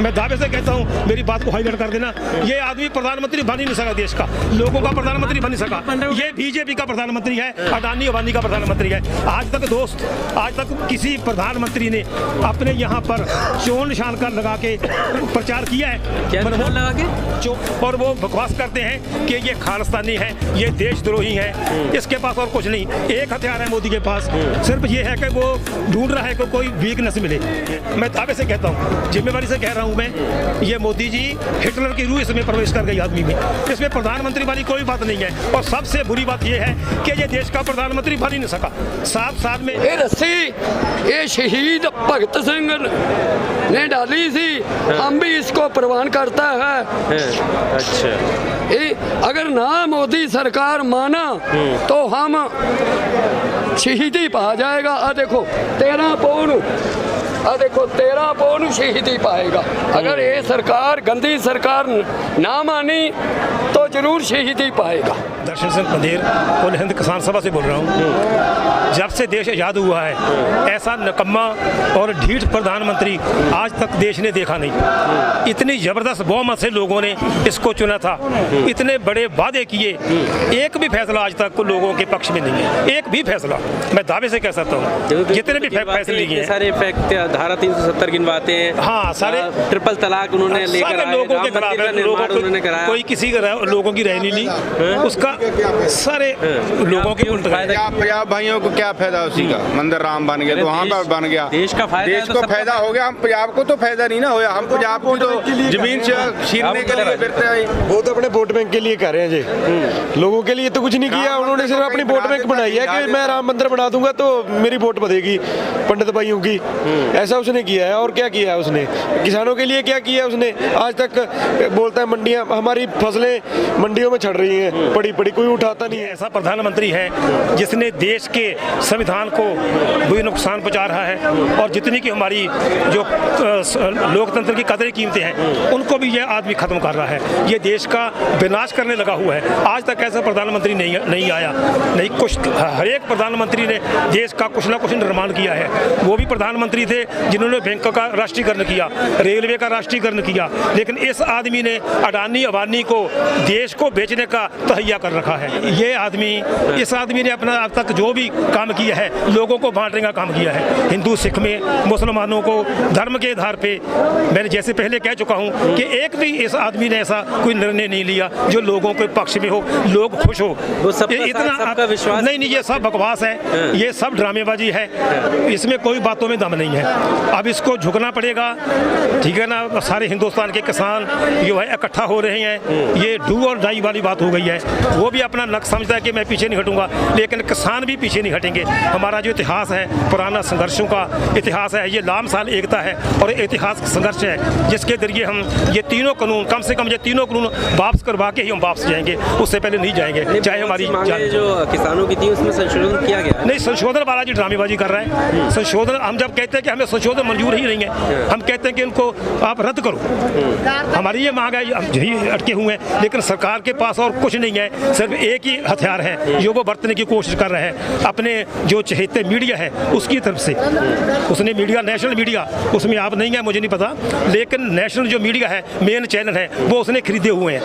मैं दावे से कहता हूँ, मेरी बात को हाईलाइट कर देना, ये आदमी प्रधानमंत्री बन ही नहीं सका, देश का लोगों का प्रधानमंत्री बन नहीं सका। ये बीजेपी का प्रधानमंत्री है, अडानी अबानी का प्रधानमंत्री है। आज तक दोस्त, आज तक किसी प्रधानमंत्री ने अपने यहाँ पर चोन निशान का लगा के प्रचार किया है? क्या निशान लगा के? और वो बकवास करते हैं कि ये खालिस्तानी है, ये देशद्रोही है। इसके पास और कुछ नहीं, एक हथियार है मोदी के पास, सिर्फ ये है कि वो ढूंढ रहा है कि कोई वीकनेस मिले। मैं दावे से कहता हूँ, जिम्मेवारी से कह रहा हूँ मैं, ये मोदी जी हिटलर की रूह इसमें प्रवेश कर गई आदमी में। इसमें प्रधानमंत्री वाली कोई बात नहीं है। और सबसे बुरी बात ये है कि ये देश का प्रधानमंत्री बन ही नहीं सका। 7 साल में ये रस्सी ये शहीद भगत सिंह ने डाली थी, हम भी इसको प्रवान करता है। अच्छा, अगर ना मोदी सरकार माना तो हम शहीदी पा जाएगा। आ देखो 13 पौन शहीदी पाएगा। अगर ये सरकार गंदी सरकार ना मानी तो जरूर शहीदी पाएगा। दर्शन सिंह पंधेर, कुल हिंद किसान सभा से बोल रहा हूँ। जब से देश आज़ाद हुआ है, ऐसा निकम्मा और ढीठ प्रधानमंत्री आज तक देश ने देखा नहीं। इतनी ज़बरदस्त बहुमत से लोगों ने इसको चुना था, इतने बड़े वादे किए, एक भी फैसला आज तक लोगों के पक्ष में नहीं है। एक भी फैसला मैं दावे से कह सकता हूँ, जितने भी फैसले लिए सारे इफेक्ट धारा 370 गिनवाते हैं। हाँ, सारे ट्रिपल तलाक उन्होंने लेकर आए, लोगों के खिलाफ उन्होंने कराया, कोई किसी लोगों की रह नहीं ली, उसका सारे लोगों के उल्टा। पंजाब भाइयों को क्या फायदा उसी का? मंदिर राम बन गया तो वहाँ पर बन गया, देश का फायदा, देश को फायदा हो गया। हम पंजाब को तो फायदा नहीं ना होया, हम पंजाब को तो जमीन से छीनने के लिए फिरते हैं। वो तो अपने वोट बैंक के लिए कर रहे हैं जी, लोगों के लिए तो कुछ नहीं किया उन्होंने। सिर्फ अपनी वोट बैंक बनाई है कि मैं राम मंदिर बना दूंगा तो मेरी वोट बढ़ेगी पंडित भाइयों की, ऐसा उसने किया है। और क्या किया है उसने? किसानों के लिए क्या किया है उसने? आज तक बोलता है मंडियां, हमारी फसलें मंडियों में छड़ रही हैं, पड़ी कोई उठाता नहीं है। ऐसा प्रधानमंत्री है जिसने देश के संविधान को भी नुकसान पहुंचा रहा है, और जितनी की हमारी जो लोकतंत्र की कदरें कीमतें हैं उनको भी यह आदमी खत्म कर रहा है। ये देश का विनाश करने लगा हुआ है। आज तक ऐसा प्रधानमंत्री नहीं आया, नहीं कुछ। हर एक प्रधानमंत्री ने देश का कुछ ना कुछ निर्माण किया है। वो भी प्रधानमंत्री थे जिन्होंने बैंक का राष्ट्रीयकरण किया, रेलवे का राष्ट्रीयकरण किया, लेकिन इस आदमी ने अडानी अबानी को देश को बेचने का तहैया कर रखा है। ये आदमी, इस आदमी ने अपना अब तक जो भी काम किया है लोगों को बांटने का काम किया है। हिंदू सिख में मुसलमानों को धर्म के आधार पे, मैंने जैसे पहले कह चुका हूँ कि एक भी इस आदमी ने ऐसा कोई निर्णय नहीं लिया जो लोगों के पक्ष में हो, लोग खुश हो। इतना विश्वास नहीं, ये सब बकवास है, ये सब ड्रामेबाजी है, इसमें कोई बातों में दम नहीं है। अब इसको झुकना पड़ेगा, ठीक है ना। सारे हिंदुस्तान के किसान जो है इकट्ठा हो रहे हैं, ये डू और डाई वाली बात हो गई है। वो भी अपना नक समझता है कि मैं पीछे नहीं हटूंगा, लेकिन किसान भी पीछे नहीं हटेंगे। हमारा जो इतिहास है, पुराना संघर्षों का इतिहास है, ये लामसाल एकता है और ऐतिहासिक संघर्ष है, जिसके जरिए हम ये तीनों कानून, कम से कम ये तीनों कानून वापस करवा के ही हम वापस जाएंगे, उससे पहले नहीं जाएंगे। चाहे हमारी जो किसानों की थी उसमें संशोधन किया गया नहीं, संशोधन वाला जी ड्रामेबाजी कर रहा है। संशोधन, हम जब कहते हैं कि हमें संशोधन मंजूर ही नहीं है, हम कहते हैं कि इनको आप रद्द करो। हमारी ये मांग है, यही अटके हुए हैं, लेकिन सरकार के पास और कुछ नहीं है, सिर्फ एक ही हथियार है जो वो बरतने की कोशिश कर रहे हैं अपने जो चहेते मीडिया है उसकी तरफ से। उसने मीडिया, नेशनल मीडिया, उसमें आप नहीं है मुझे नहीं पता, लेकिन नेशनल जो मीडिया है, मेन चैनल है, वो उसने खरीदे हुए हैं।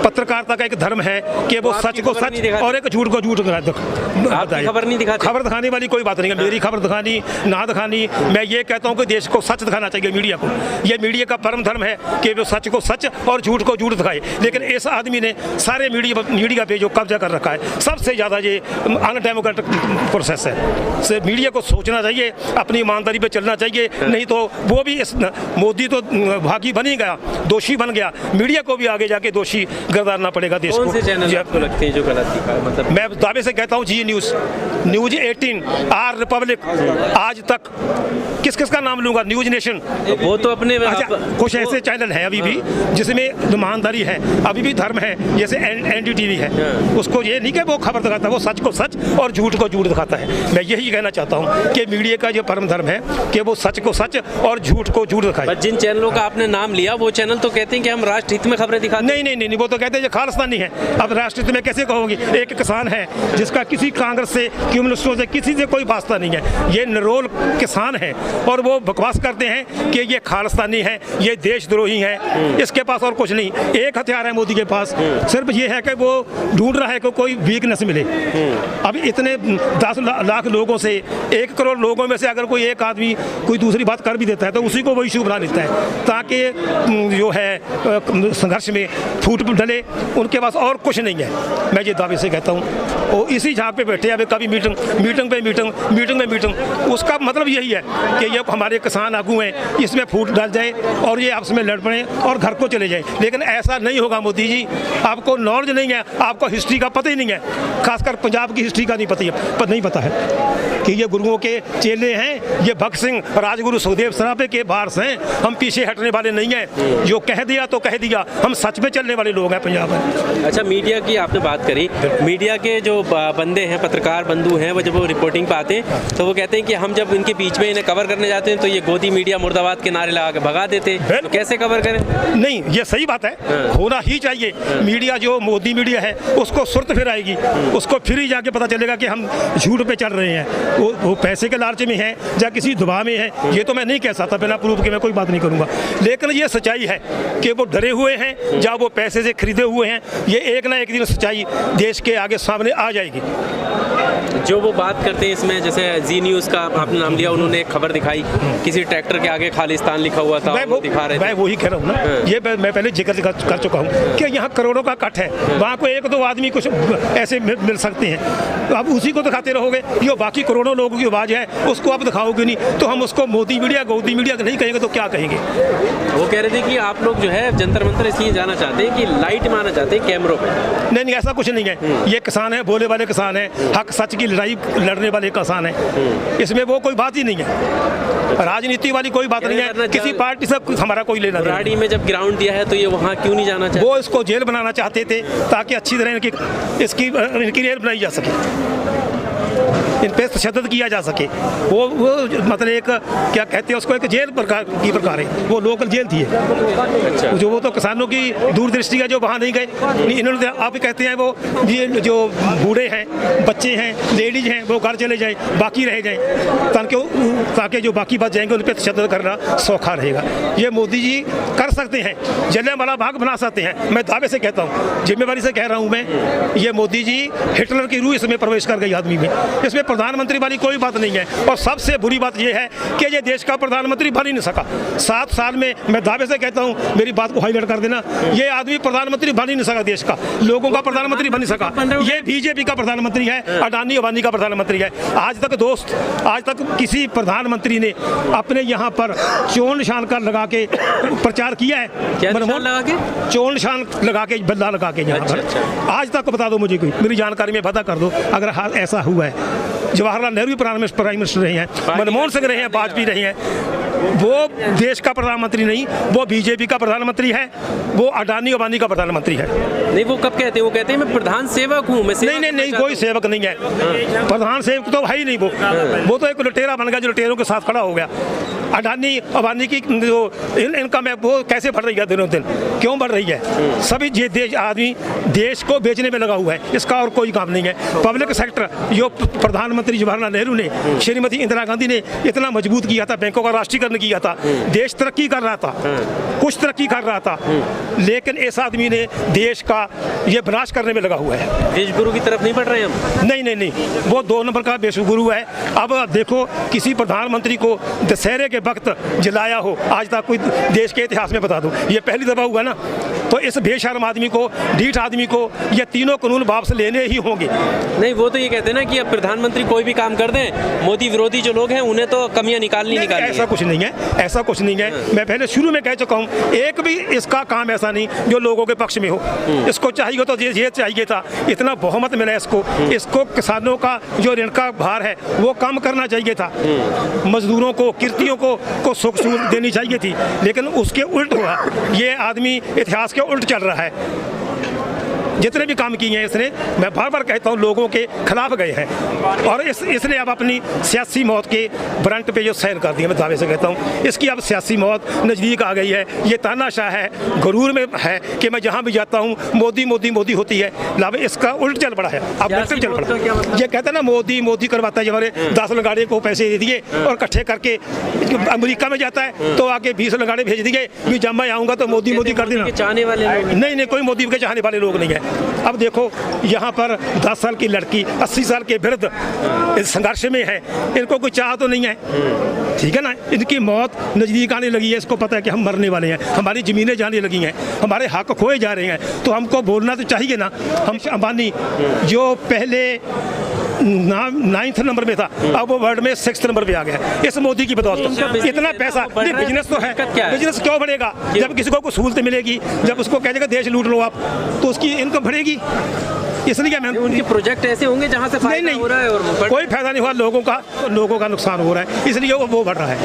पत्रकारिता का एक धर्म है कि वो सच को सच और एक झूठ को झूठ खबर नहीं दिखाते। खबर दिखाने वाली कोई बात नहीं है, मेरी खबर दिखानी ना दिखानी। मैं ये कहता हूँ कि देश को सच दिखाना चाहिए मीडिया को। ये मीडिया का परम धर्म है कि वो सच को सच और झूठ को झूठ दिखाए, लेकिन इस आदमी ने सारे मीडिया पे जो कब्जा कर रखा है, सबसे ज़्यादा ये अनडेमोक्रेटिक प्रोसेस है। मीडिया को सोचना चाहिए, अपनी ईमानदारी पे चलना चाहिए, नहीं तो वो भी इस मोदी तो भागी बन ही गया, दोषी बन गया, मीडिया को भी आगे जाके दोषी गर्दारना पड़ेगा देश को। कौन से चैनल आपको लगते हैं जो गलत दिखा? मतलब मैं दावे से कहता हूँ जी न्यूज़, न्यूज़ 18, आर रिपब्लिक, आज तक किस किस का नाम लूंगा, न्यूज़ नेशन, वो तो अपने कुछ ऐसे चैनल हैं अभी भी जिसमें ईमानदारी है, अभी भी धर्म है, जैसे NDTV है, उसको ये नहीं कि वो खबर दिखाता है, वो सच को सच और झूठ को झूठ दिखाता है। मैं यही कहना चाहता हूँ कि मीडिया का जो परम धर्म है कि वो सच को सच और झूठ को झूठ दिखाए। जिन चैनलों का आपने नाम लिया वो चैनल तो कहते हैं कि हम राष्ट्र हित में खबरें दिखाते हैं। नहीं, वो वो तो कहते हैं ये खालिस्तानी है। अब राष्ट्रीय में कैसे कहोगे? एक किसान है जिसका किसी कांग्रेस से, कम्युनिस्टों से, किसी से कोई वास्ता नहीं है। ये निरोल किसान है और वो बकवास करते हैं कि ये खालिस्तानी है, ये देशद्रोही है। इसके पास और कुछ नहीं, एक हथियार है मोदी के पास, सिर्फ ये है कि वो ढूंढ रहा है कि कोई वीकनेस मिले। अब इतने 10 लाख लोगों से, 1 करोड़ लोगों में से अगर कोई एक आदमी कोई दूसरी बात कर भी देता है तो उसी को वो इशू बना लेता है ताकि जो है संघर्ष में फूट डले। उनके पास और कुछ नहीं है, मैं ये दावे से कहता हूँ। वो इसी जहाँ पे बैठे हैं, कभी मीटिंग पे मीटिंग, उसका मतलब यही है कि ये हमारे किसान आगू हैं, इसमें फूट डाल जाए और ये आपस में लड़ पड़े और घर को चले जाए। लेकिन ऐसा नहीं होगा मोदी जी, आपको नॉलेज नहीं है, आपको हिस्ट्री का पता ही नहीं है, खासकर पंजाब की हिस्ट्री का नहीं पता है कि ये गुरुओं के चेले हैं, ये भगत सिंह, राजगुरु सुखदेव सराफे के वारस हैं। हम पीछे हटने वाले नहीं हैं, जो कह दिया तो कह दिया, हम सच में चलने वाले लोग हैं पंजाब में। अच्छा, मीडिया की आपने बात करी, मीडिया के जो बंदे हैं, पत्रकार बंधु हैं, वो जब वो रिपोर्टिंग पे आते हैं तो वो कहते हैं कि हम जब इनके बीच में इन्हें कवर करने जाते हैं तो ये गोदी मीडिया मुर्दाबाद के नारे लगा के भगा देते हैं। तो कैसे कवर करें? नहीं, ये सही बात है, होना ही चाहिए। मीडिया जो मोदी मीडिया है उसको सुर्त फिर आएगी, उसको फिर ही जाके पता चलेगा कि हम झूठ पे चल रहे हैं। वो पैसे के लालच में है या किसी दबाव में है, ये तो मैं नहीं कह सकता, बिना प्रूफ के मैं कोई बात नहीं करूंगा। लेकिन ये सच्चाई है कि वो डरे हुए हैं या वो पैसे से खरीदे हुए हैं। ये एक ना एक दिन सच्चाई देश के आगे सामने आ जाएगी। जो वो बात करते हैं इसमें, जैसे जी न्यूज़ का आपने नाम लिया, उन्होंने एक खबर दिखाई, किसी ट्रैक्टर के आगे खालिस्तान लिखा हुआ था, वो दिखा रहे थे। मैं वही कह रहा हूँ ना, ये मैं पहले जिक्र कर चुका हूँ कि यहाँ करोड़ों का कट है, वहाँ को 1-2 आदमी कुछ ऐसे मिल सकते हैं, अब उसी को दिखाते रहोगे। ये बाकी करोड़ों लोगों की आवाज़ है, उसको आप दिखाओगे नहीं तो हम उसको मोदी मीडिया गोदी मीडिया नहीं कहेंगे तो क्या कहेंगे? वो कह रहे थे कि आप लोग जो है जंतर मंतर इसलिए जाना चाहते हैं कि लाइट में आना चाहते हैं, कैमरों पर। नहीं, ऐसा कुछ नहीं है। ये किसान है, भोले वाले किसान है, हक सच की लड़ाई लड़ने वाले किसान है, इसमें वो कोई बात ही नहीं है, राजनीति वाली कोई बात नहीं है, किसी पार्टी से हमारा कोई लेना नहीं। राड़ी में जब ग्राउंड दिया है तो ये वहाँ क्यों नहीं जाना चाहिए? वो इसको जेल बनाना चाहते थे ताकि अच्छी तरह इनकी रेल बनाई जा सके, इन पे तशद्दुद किया जा सके। वो मतलब एक क्या कहते हैं उसको, एक जेल प्रकार है, वो लोकल जेल थी। अच्छा। जो वो तो किसानों की दूरदृष्टि है जो वहाँ नहीं गए, इन्होंने आप कहते हैं वो ये जो बूढ़े हैं, बच्चे हैं, लेडीज हैं, वो घर चले जाए, बाकी रह जाए, ताकि जो बाकी बच जाएंगे उन पर तशद्दुद करना सौखा रहेगा। ये मोदी जी कर सकते हैं, जलियांवाला बाग बना सकते हैं, मैं दावे से कहता हूँ, जिम्मेवारी से कह रहा हूँ मैं। ये मोदी जी हिटलर की रूह इसमें प्रवेश कर गई आदमी में, इसमें प्रधानमंत्री वाली कोई बात नहीं है। और सबसे बुरी बात यह है कि ये देश का प्रधानमंत्री बन ही नहीं सका 7 साल में। मैं दावे से कहता हूँ, मेरी बात को हाईलाइट कर देना, ये आदमी प्रधानमंत्री बन ही नहीं सका, देश का, लोगों का प्रधानमंत्री बन नहीं सका। ये बीजेपी का प्रधानमंत्री है, अडानी अंबानी का प्रधानमंत्री है। आज तक किसी प्रधानमंत्री ने अपने यहाँ पर चोन निशान का लगा के प्रचार किया है? चोन निशान लगा के, बल्ला लगा के यहाँ पर आज तक बता दो मुझे, कोई मेरी जानकारी में पता कर दो अगर ऐसा हुआ है। जवाहरलाल नेहरू प्राइम मिनिस्टर रहे हैं, मनमोहन सिंह रहे हैं, वाजपेयी रहे हैं, वो देश का प्रधानमंत्री नहीं, वो बीजेपी का प्रधानमंत्री है, वो अडानी अंबानी का प्रधानमंत्री है। नहीं, वो कब कहते हैं? वो कहते हैं मैं प्रधान सेवक हूँ, मैं नहीं, कोई सेवक नहीं है, प्रधान सेवक तो है ही नहीं। वो तो एक लुटेरा बन गया जो लुटेरों के साथ खड़ा हो गया। अडानी अंबानी की जो इनकम है वो कैसे बढ़ रही है दिनों दिन, क्यों बढ़ रही है? सभी आदमी देश को बेचने में लगा हुआ है, इसका और कोई काम नहीं है। पब्लिक सेक्टर जो प्रधानमंत्री जवाहरलाल नेहरू ने, श्रीमती इंदिरा गांधी ने इतना मजबूत किया था, बैंकों का राष्ट्रीयकरण किया था, देश तरक्की कर रहा था, कुछ तरक्की कर रहा था, लेकिन इस आदमी ने देश का ये विनाश करने में लगा हुआ है। देशगुरु की तरफ नहीं बढ़ रहे हम? नहीं, वो 2 नंबर का देशगुरु है। अब देखो, किसी प्रधानमंत्री को दशहरे के वक्त जलाया हो, आज तक कोई देश के इतिहास में बता दो, ये पहली दफा हुआ ना। तो इस बेशर्म आदमी को, ढीठ आदमी को ये तीनों कानून वापस लेने ही होंगे। नहीं, वो तो ये कहते हैं ना कि अब प्रधानमंत्री कोई भी काम कर दें, मोदी विरोधी जो लोग हैं उन्हें तो कमियां निकालनी। ऐसा कुछ नहीं है, ऐसा कुछ नहीं है। मैं पहले शुरू में कह चुका हूँ, एक भी इसका काम ऐसा नहीं जो लोगों के पक्ष में हो। इसको चाहिए तो ये चाहिए था, इतना बहुमत मिला इसको किसानों का जो ऋण का भार है वो कम करना चाहिए था, मजदूरों को, किरतियों को सुख सहूलत देनी चाहिए थी, लेकिन उसके उल्ट हुआ। ये आदमी इतिहास के उल्ट चल रहा है। जितने भी काम किए हैं इसने, मैं बार बार कहता हूँ, लोगों के खिलाफ गए हैं और इसने अब अपनी सियासी मौत के ब्रंट पे जो साइन कर दिया, मैं दावे से कहता हूँ इसकी अब सियासी मौत नज़दीक आ गई है। ये तानाशाह है, गुरूर में है कि मैं जहाँ भी जाता हूँ मोदी मोदी मोदी होती है, लाभ इसका उल्ट चल पड़ा है। अब उल्ट चल पड़ा, ये कहता है ना मोदी मोदी करवाता है। हमारे 10 लंगाड़े को पैसे दे दिए और इकट्ठे करके अमेरिका में जाता है तो आके 20 लंगाड़े भेज दिए कि जब मैं आऊँगा तो मोदी मोदी कर देना। चाहने वाले नहीं नहीं, कोई मोदी के चाहने वाले लोग नहीं है। अब देखो यहाँ पर 10 साल की लड़की 80 साल के विरुद्ध इस संघर्ष में है, इनको कोई चाह तो नहीं है, ठीक है ना। इनकी मौत नज़दीक आने लगी है, इसको पता है कि हम मरने वाले हैं, हमारी ज़मीनें जाने लगी हैं, हमारे हक खोए जा रहे हैं, तो हमको बोलना तो चाहिए ना। हम अंबानी जो पहले 9th नंबर में था, अब वो वर्ल्ड में 6th नंबर पे आ गया, इस मोदी की बदौलत। इतना पैसा, बिजनेस तो है, बिजनेस क्यों बढ़ेगा जब किसी को सहूलत मिलेगी, जब उसको कह देगा देश लूट लो आप, तो उसकी इनकम बढ़ेगी। इसलिए मैं उनके प्रोजेक्ट ऐसे होंगे जहाँ से फायदा हो रहा है और कोई फायदा नहीं हुआ, लोगों का नुकसान हो रहा है, इसलिए वो बढ़ रहा है।